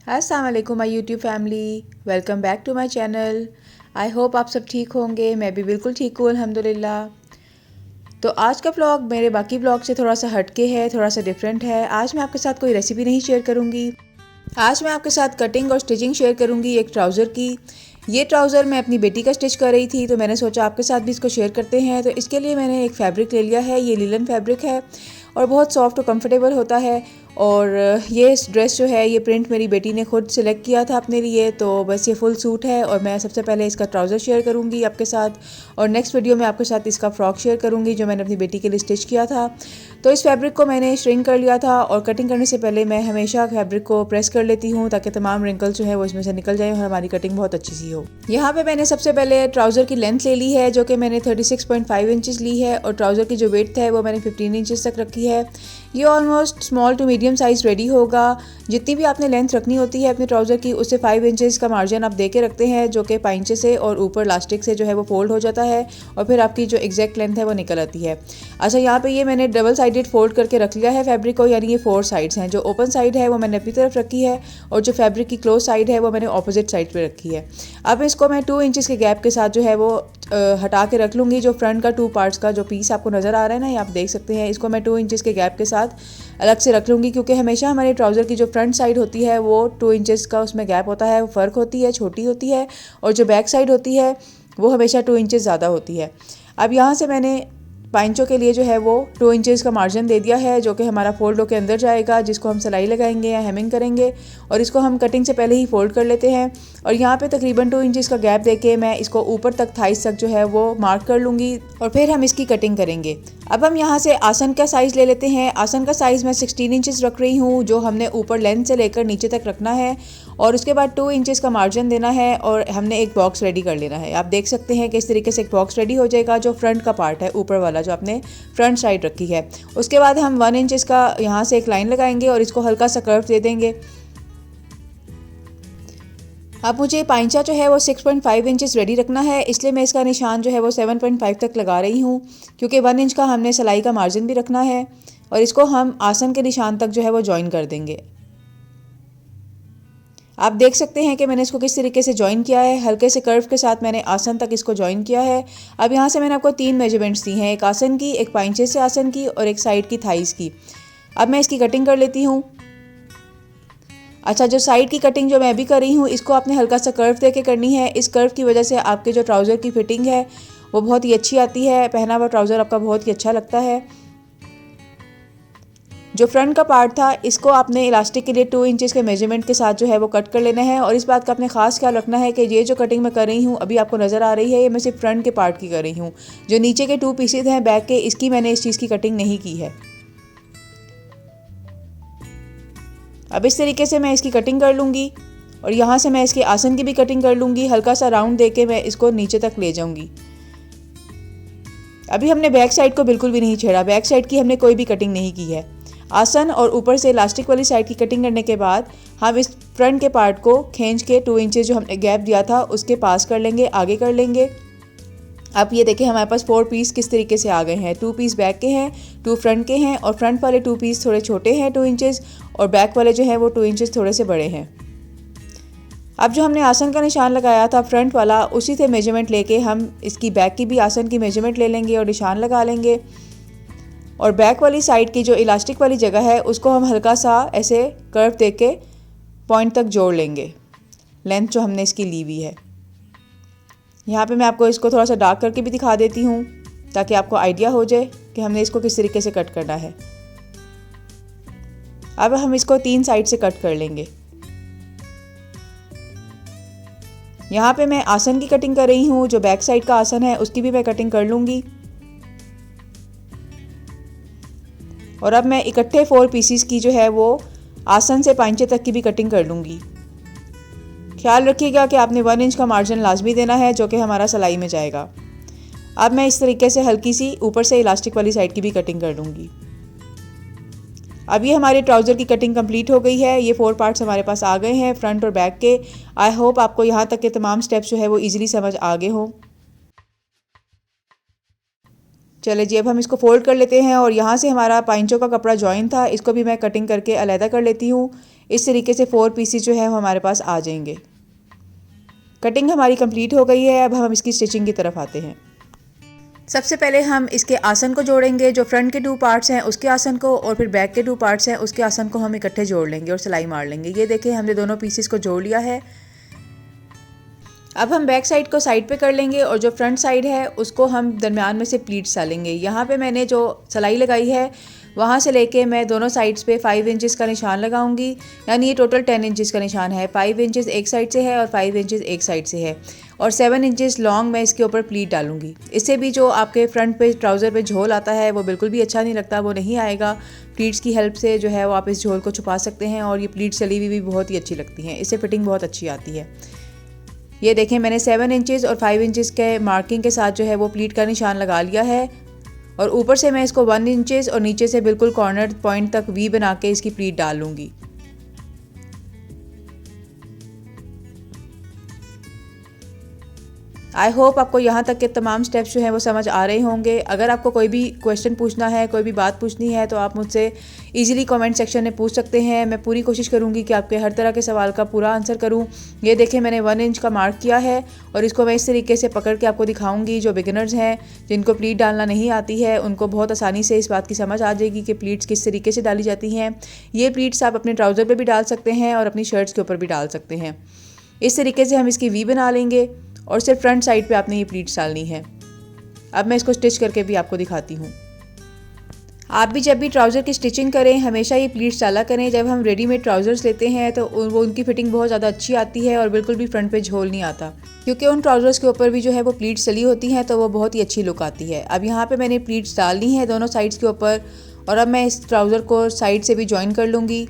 अस्सलाम वालेकुम my YouTube family, welcome back to my channel. I hope आप सब ठीक होंगे। मैं भी बिल्कुल ठीक हूँ अल्हम्दुलिल्लाह। तो आज का व्लॉग मेरे बाकी व्लॉग से थोड़ा सा हटके है, थोड़ा सा डिफरेंट है। आज मैं आपके साथ कोई रेसिपी नहीं शेयर करूँगी। आज मैं आपके साथ कटिंग और स्टिचिंग शेयर करूँगी एक ट्राउज़र की। ये ट्राउज़र मैं अपनी बेटी का स्टिच कर रही थी, तो मैंने सोचा आपके साथ भी इसको शेयर करते हैं। तो इसके लिए मैंने एक फ़ैब्रिक ले लिया है, ये लिलन फैब्रिक है और बहुत सॉफ्ट और कंफर्टेबल होता है। और ये ड्रेस जो है, ये प्रिंट मेरी बेटी ने खुद सिलेक्ट किया था अपने लिए। तो बस ये फुल सूट है और मैं सबसे पहले इसका ट्राउज़र शेयर करूँगी आपके साथ, और नेक्स्ट वीडियो में आपके साथ इसका फ़्रॉक शेयर करूँगी जो मैंने अपनी बेटी के लिए स्टिच किया था। तो इस फैब्रिक को मैंने श्रिंक कर लिया था, और कटिंग करने से पहले मैं हमेशा फैब्रिक को प्रेस कर लेती हूँ ताकि तमाम रिंकल्स जो है वो इसमें से निकल जाए और हमारी कटिंग बहुत अच्छी सी हो। यहाँ पे मैंने सबसे पहले ट्राउज़र की लेंथ ले ली है, जो कि मैंने 36.5 इंचज़ ली है, और ट्राउज़र की जो वेड्थ है वो मैंने 15 इंचज़ तक रखी है। ये almost small to medium size ready होगा। जितनी भी आपने लेंथ रखनी होती है अपने ट्राउज़र की, उससे 5 इंचज़ का मार्जिन आप दे के रखते हैं, जो कि पाइंचे से और ऊपर लास्टिक से जो है वो फोल्ड हो जाता है, और फिर आपकी जो एग्जैक्ट लेंथ है वो निकल आती है। अच्छा, यहाँ पे ये मैंने डबल साइडेड फोल्ड करके रख लिया है फैब्रिक को, यानी ये 4 साइड्स हैं। जो ओपन साइड है वो मैंने अपनी तरफ रखी है, और जो फैब्रिक की क्लोज साइड है वो मैंने ऑपोजिट साइड पे रखी है। अब इसको मैं 2 इंचज़ के गैप के साथ जो है वो हटा के रख लूँगी। जो फ्रंट का 2 पार्ट्स का जो पीस आपको नज़र आ रहा है ना, ये आप देख सकते हैं, इसको मैं 2 इंचज़ के गैप के साथ अलग से रख लूँगी, क्योंकि हमेशा हमारे ट्राउज़र की जो फ्रंट साइड होती है वो 2 इंचज़ का उसमें गैप होता है, वो फ़र्क होती है, छोटी होती है, और जो बैक साइड होती है वो हमेशा 2 इंचज़ ज़्यादा होती है। अब यहाँ से मैंने पाइंचों के लिए जो है वो 2 इंचज़ का मार्जिन दे दिया है, जो कि हमारा फोल्ड होकर अंदर जाएगा, जिसको हम सिलाई लगाएंगे या हेमिंग करेंगे, और इसको हम कटिंग से पहले ही फोल्ड कर लेते हैं। और यहाँ पे तकरीबन 2 इंचज़ का गैप देके मैं इसको ऊपर तक थाइस तक जो है वो मार्क कर लूँगी, और फिर हम इसकी कटिंग करेंगे। अब हम यहाँ से आसन का साइज़ ले लेते हैं। आसन का साइज़ मैं 16 इंचज़ रख रही हूँ, जो हमने ऊपर लेंथ से लेकर नीचे तक रखना है, और उसके बाद 2 इंचज़ का मार्जिन देना है, और हमने एक बॉक्स रेडी कर लेना है। आप देख सकते हैं कि इस तरीके से एक बॉक्स रेडी हो जाएगा। जो फ्रंट का पार्ट है, ऊपर वाला जो आपने फ्रंट साइड रखी है, उसके बाद हम 1 इंचज़ का यहाँ से एक लाइन लगाएंगे और इसको हल्का सा कर्व दे देंगे। अब मुझे पाइंचा जो है वो 6.5 इंचज़ रेडी रखना है, इसलिए मैं इसका निशान जो है वो 7.5 तक लगा रही हूँ, क्योंकि 1 इंच का हमने सिलाई का मार्जिन भी रखना है, और इसको हम आसन के निशान तक जो है वो ज्वाइन कर देंगे। आप देख सकते हैं कि मैंने इसको किस तरीके से ज्वाइन किया है, हल्के से कर्व के साथ मैंने आसन तक इसको ज्वाइन किया है। अब यहाँ से मैंने आपको 3 मेजरमेंट्स दी हैं, एक आसन की, एक पाइंचे से आसन की, और एक साइड की थाइस की। अब मैं इसकी कटिंग कर लेती हूँ। अच्छा, जो साइड की कटिंग जो मैं अभी कर रही हूँ, इसको आपने हल्का सा कर्व दे के करनी है। इस कर्व की वजह से आपके जो ट्राउज़र की फिटिंग है वो बहुत ही अच्छी आती है, पहना हुआ ट्राउज़र आपका बहुत ही अच्छा लगता है। जो फ्रंट का पार्ट था, इसको आपने इलास्टिक के लिए 2 इंचज़ के मेजरमेंट के साथ जो है वो कट कर लेना है, और इस बात का आपने खास ख्याल रखना है कि ये जो कटिंग मैं कर रही हूँ अभी आपको नज़र आ रही है, ये मैं सिर्फ फ्रंट के पार्ट की कर रही हूँ। जो नीचे के 2 पीसेज हैं बैक के, इसकी मैंने इस चीज़ की कटिंग नहीं की है। अब इस तरीके से मैं इसकी कटिंग कर लूँगी, और यहाँ से मैं इसके आसन की भी कटिंग कर लूँगी। हल्का सा राउंड दे के मैं इसको नीचे तक ले जाऊँगी। अभी हमने बैक साइड को बिल्कुल भी नहीं छेड़ा, बैक साइड की हमने कोई भी कटिंग नहीं की है। आसन और ऊपर से इलास्टिक वाली साइड की कटिंग करने के बाद हम इस फ्रंट के पार्ट को खींच के 2 इंचज़ जो हमने गैप दिया था उसके पास कर लेंगे, आगे कर लेंगे। अब ये देखें हमारे पास 4 पीस किस तरीके से आ गए हैं। 2 पीस बैक के हैं, 2 फ्रंट के हैं, और फ्रंट वाले 2 पीस थोड़े छोटे हैं 2 इंचज़, और बैक वाले जो हैं वो 2 इंचज़ थोड़े से बड़े हैं। अब जो हमने आसन का निशान लगाया था फ्रंट वाला, उसी से मेजरमेंट लेके हम इसकी बैक की भी आसन की मेजरमेंट ले लेंगे और निशान लगा लेंगे, और बैक वाली साइड की जो इलास्टिक वाली जगह है उसको हम हल्का सा ऐसे कर्व दे के पॉइंट तक जोड़ लेंगे, लेंथ जो हमने इसकी ली हुई है। यहाँ पे मैं आपको इसको थोड़ा सा डार्क करके भी दिखा देती हूँ, ताकि आपको आइडिया हो जाए कि हमने इसको किस तरीके से कट करना है। अब हम इसको 3 साइड से कट कर लेंगे। यहाँ पे मैं आसन की कटिंग कर रही हूँ, जो बैक साइड का आसन है उसकी भी मैं कटिंग कर लूँगी, और अब मैं इकट्ठे 4 पीसीस की जो है वो आसन से पांचे तक की भी कटिंग कर लूँगी। ख्याल रखिएगा कि आपने 1 इंच का मार्जिन लाजमी देना है, जो कि हमारा सिलाई में जाएगा। अब मैं इस तरीके से हल्की सी ऊपर से इलास्टिक वाली साइड की भी कटिंग कर लूँगी। अब ये हमारे ट्राउज़र की कटिंग कंप्लीट हो गई है। ये 4 पार्ट्स हमारे पास आ गए हैं फ्रंट और बैक के। आई होप आपको यहाँ तक के तमाम स्टेप्स जो है वो ईजिली समझ आ गए हों। चले जी, अब हम इसको फोल्ड कर लेते हैं और यहाँ से हमारा पाइंचों का कपड़ा जॉइन था, इसको भी मैं कटिंग करके अलहदा कर लेती हूँ। इस तरीके से 4 पीसेस जो है वो हमारे पास आ जाएंगे। कटिंग हमारी कंप्लीट हो गई है। अब हम इसकी स्टिचिंग की तरफ आते हैं। सबसे पहले हम इसके आसन को जोड़ेंगे। जो फ्रंट के 2 पार्ट्स हैं उसके आसन को और फिर बैक के 2 पार्ट्स हैं उसके आसन को हम इकट्ठे जोड़ लेंगे और सिलाई मार लेंगे। ये देखें, हमने दोनों पीसेस को जोड़ लिया है। अब हम बैक साइड को साइड पे कर लेंगे और जो फ्रंट साइड है उसको हम दरमियान में से प्लीट्स डालेंगे। यहाँ पे मैंने जो सिलाई लगाई है वहाँ से लेके मैं दोनों साइड्स पे 5 इंचेस का निशान लगाऊंगी, यानी ये टोटल 10 इंचेस का निशान है। 5 इंचेस एक साइड से है और 5 इंचेस एक साइड से है और 7 इंचेस लॉन्ग मैं इसके ऊपर प्लीट डालूंगी। इससे भी जो आपके फ्रंट पे ट्राउज़र पे झोल आता है वो बिल्कुल भी अच्छा नहीं लगता, वो नहीं आएगा। प्लीट्स की हेल्प से जो है वो आप इस झोल को छुपा सकते हैं और ये प्लीट्स चली हुई भी बहुत ही अच्छी लगती हैं, इससे फिटिंग बहुत अच्छी आती है। ये देखें, मैंने 7 इंचेस और 5 इंचेस के मार्किंग के साथ जो है वो प्लीट का निशान लगा लिया है और ऊपर से मैं इसको 1 इंचेस और नीचे से बिल्कुल कॉर्नर पॉइंट तक वी बना के इसकी प्लीट डाल लूँगी। आई होप आपको यहाँ तक के तमाम स्टेप्स जो हैं वो समझ आ रहे होंगे। अगर आपको कोई भी क्वेश्चन पूछना है, कोई भी बात पूछनी है तो आप मुझसे इजीली कमेंट सेक्शन में पूछ सकते हैं। मैं पूरी कोशिश करूँगी कि आपके हर तरह के सवाल का पूरा आंसर करूँ। ये देखें, मैंने 1 इंच का मार्क किया है और इसको मैं इस तरीके से पकड़ के आपको दिखाऊँगी। जो बिगिनर्स हैं, जिनको प्लीट डालना नहीं आती है, उनको बहुत आसानी से इस बात की समझ आ जाएगी कि प्लीट्स किस तरीके से डाली जाती हैं। ये प्लीट्स आप अपने ट्राउज़र पर भी डाल सकते हैं और अपनी शर्ट्स के ऊपर भी डाल सकते हैं। इस तरीके से हम इसकी वी बना लेंगे और सिर्फ फ्रंट साइड पे आपने ये प्लीट्स डालनी है। अब मैं इसको स्टिच करके भी आपको दिखाती हूँ। आप भी जब भी ट्राउज़र की स्टिचिंग करें हमेशा ये प्लीट्स डाला करें। जब हम रेडीमेड ट्राउज़र्स लेते हैं तो वो उनकी फिटिंग बहुत ज़्यादा अच्छी आती है और बिल्कुल भी फ्रंट पे झोल नहीं आता, क्योंकि उन ट्राउज़र्स के ऊपर भी जो है वो प्लीट्स चली होती हैं तो वो बहुत ही अच्छी लुक आती है। अब यहाँ पर मैंने प्लीट्स डालनी है दोनों साइड्स के ऊपर और अब मैं इस ट्राउज़र को साइड से भी ज्वाइन कर लूँगी।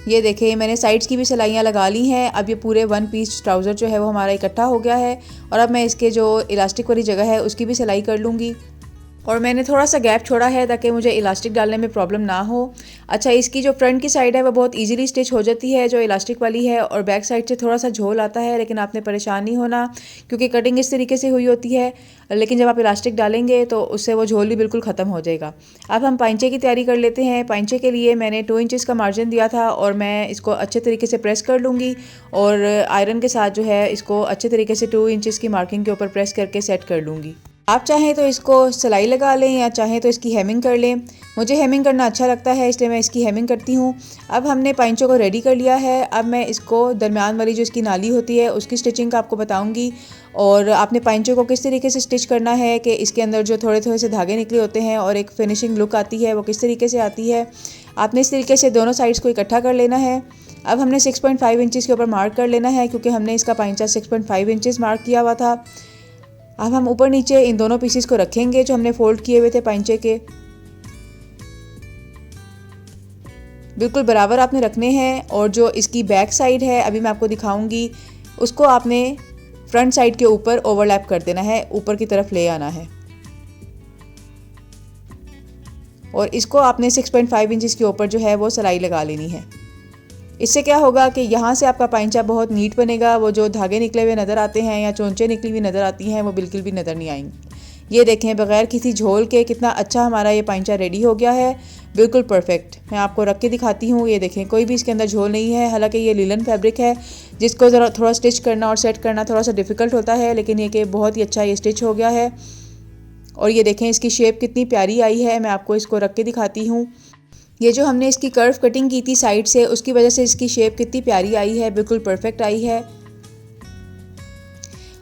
ये देखें, मैंने साइड्स की भी सिलाइयाँ लगा ली हैं। अब ये पूरे 1 पीस ट्राउज़र जो है वो हमारा इकट्ठा हो गया है और अब मैं इसके जो इलास्टिक वाली जगह है उसकी भी सिलाई कर लूँगी। और मैंने थोड़ा सा गैप छोड़ा है ताकि मुझे इलास्टिक डालने में प्रॉब्लम ना हो। अच्छा, इसकी जो फ्रंट की साइड है वो बहुत इजीली स्टिच हो जाती है जो इलास्टिक वाली है, और बैक साइड से थोड़ा सा झोल आता है, लेकिन आपने परेशान नहीं होना क्योंकि कटिंग इस तरीके से हुई होती है। लेकिन जब आप इलास्टिक डालेंगे तो उससे वो झोल भी बिल्कुल ख़त्म हो जाएगा। अब हम पाइंचे की तैयारी कर लेते हैं। पाइंचे के लिए मैंने 2 इंचेस का मार्जिन दिया था और मैं इसको अच्छे तरीके से प्रेस कर लूँगी और आयरन के साथ जो है इसको अच्छे तरीके से 2 इंचेस की मार्किंग के ऊपर प्रेस करके सेट कर लूँगी। आप चाहें तो इसको सिलाई लगा लें या चाहें तो इसकी हेमिंग कर लें। मुझे हेमिंग करना अच्छा लगता है इसलिए मैं इसकी हेमिंग करती हूँ। अब हमने पाइंचों को रेडी कर लिया है। अब मैं इसको दरमियान वाली जो इसकी नाली होती है उसकी स्टिचिंग का आपको बताऊँगी और आपने पाइंचों को किस तरीके से स्टिच करना है कि इसके अंदर जो थोड़े थोड़े से धागे निकले होते हैं और एक फिनिशिंग लुक आती है वो किस तरीके से आती है। आपने इस तरीके से दोनों साइड्स को इकट्ठा कर लेना है। अब हमने 6.5 इंचेस के ऊपर मार्क कर लेना है क्योंकि हमने इसका पाइंचा 6.5 इंचेस मार्क किया हुआ था। अब हम ऊपर नीचे इन दोनों पीसेस को रखेंगे जो हमने फोल्ड किए हुए थे पाइंचे के, बिल्कुल बराबर आपने रखने हैं। और जो इसकी बैक साइड है अभी मैं आपको दिखाऊंगी, उसको आपने फ्रंट साइड के ऊपर ओवरलैप कर देना है, ऊपर की तरफ ले आना है और इसको आपने 6.5 इंचेस के ऊपर जो है वो सिलाई लगा लेनी है। इससे क्या होगा कि यहाँ से आपका पाइंचा बहुत नीट बनेगा। वो जो धागे निकले हुए नज़र आते हैं या चोंचे निकली हुई नज़र आती हैं वो बिल्कुल भी नज़र नहीं आएंगी। ये देखें, बगैर किसी झोल के कितना अच्छा हमारा ये पाइंचा रेडी हो गया है, बिल्कुल परफेक्ट। मैं आपको रख के दिखाती हूँ। ये देखें, कोई भी इसके अंदर झोल नहीं है। हालांकि ये लिलन फैब्रिक है जिसको ज़रा थोड़ा स्टिच करना और सेट करना थोड़ा सा डिफ़िकल्ट होता है, लेकिन ये कि बहुत ही अच्छा ये स्टिच हो गया है। और ये देखें इसकी शेप कितनी प्यारी आई है। मैं आपको इसको रख के दिखाती हूँ। ये जो हमने इसकी कर्व कटिंग की थी साइड से, उसकी वजह से इसकी शेप कितनी प्यारी आई है, बिल्कुल परफेक्ट आई है।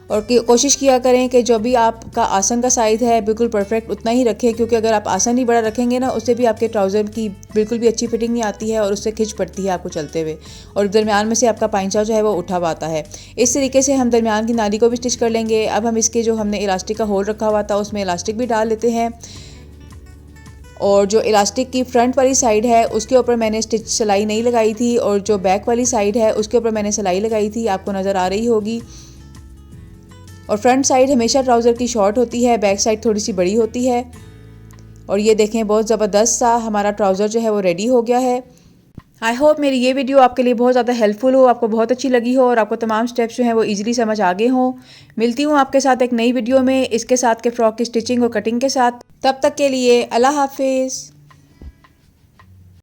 और कोशिश किया करें कि जो भी आपका आसन का साइज़ है बिल्कुल परफेक्ट उतना ही रखें, क्योंकि अगर आप आसन ही बड़ा रखेंगे ना उससे भी आपके ट्राउज़र की बिल्कुल भी अच्छी फिटिंग नहीं आती है और उससे खिंच पड़ती है आपको चलते हुए, और दरमियान में से आपका पाइंचा जो है वो उठा हुआ आता है। इस तरीके से हम दरमियान की नाली को भी स्टिच कर लेंगे। अब हम इसके जो हमने इलास्टिक का होल रखा हुआ था उसमें इलास्टिक भी डाल लेते हैं और जो इलास्टिक की फ्रंट वाली साइड है उसके ऊपर मैंने स्टिच सिलाई नहीं लगाई थी और जो बैक वाली साइड है उसके ऊपर मैंने सिलाई लगाई थी, आपको नज़र आ रही होगी। और फ्रंट साइड हमेशा ट्राउज़र की शॉर्ट होती है, बैक साइड थोड़ी सी बड़ी होती है। और ये देखें, बहुत ज़बरदस्त सा हमारा ट्राउज़र जो है वो रेडी हो गया है। आई होप मेरी ये वीडियो आपके लिए बहुत ज़्यादा हेल्पफुल हो, आपको बहुत अच्छी लगी हो और आपको तमाम स्टेप्स जो हैं वो इजीली समझ आ गए हों। मिलती हूँ आपके साथ एक नई वीडियो में, इसके साथ के फ़्रॉक की स्टिचिंग और कटिंग के साथ। तब तक के लिए अल्लाह हाफिज़।